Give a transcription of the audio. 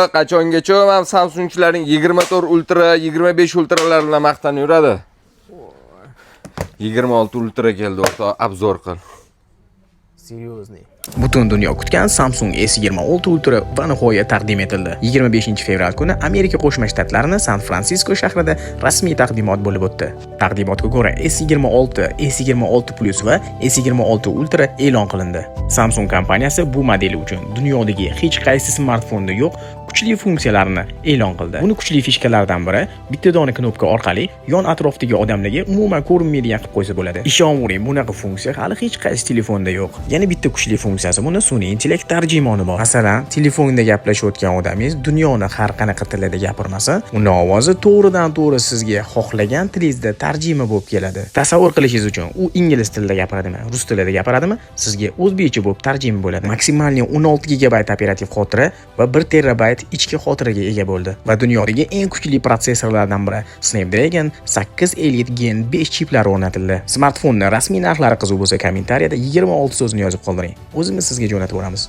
Qachongacha ham Samsungchilarning 24 Ultra, 25 Ultralar bilan maqtanib yuradi. 26 Ultra keldi, o'rta obzor qil. Seriously. Butun dunyo kutgan Samsung S26 Ultra va nihoyat taqdim etildi. 25-fevral kuni Amerika Qo'shma Shtatlarining San-Fransisko shahrida rasmiy taqdimot bo'lib o'tdi. Taqdimotga ko'ra S26, S26 Plus va S26 Ultra e'lon qilindi. Samsung kompaniyasi bu model uchun dunyodagi hech qaysi smartfonda yo'q kuchli funksiyalarni e'lon qildi. Buni kuchli fishkalaridan biri bitta dona knopka orqali yon atrofdagi odamlarga umuman ko'rinmaydigan qilib qo'ysa bo'ladi. Ishonavering, bunaqa funksiya hali hech qaysi telefonda yo'q. Yana bitta kuchli funksiyasi buni sun'iy intellekt tarjimoni bor. Masalan, telefonda gaplashayotgan odamingiz dunyoni har qanaqa tilida gapirmasa, uning ovozi to'g'ridan-to'g'ri sizga xohlagan tilingizda tarjima bo'lib keladi. Tasavvur qilishingiz uchun, u ingliz tilida gapiradimi, rus tilida gapiradimi, sizga o'zbekcha bo'lib tarjima bo'ladi. Maksimalni 16 GB operativ xotira va 1 TB ichki xotiraga ega bo'ldi va dunyodagi eng kuchli protsessorlardan biri Snapdragon 8 Elite Gen 5 chiplari o'rnatildi. Smartfonning rasmiy narxlari qiziq bo'lsa, kommentariyada 26 so'zni yozib qoldiring. O'zimiz sizga jo'natib boramiz.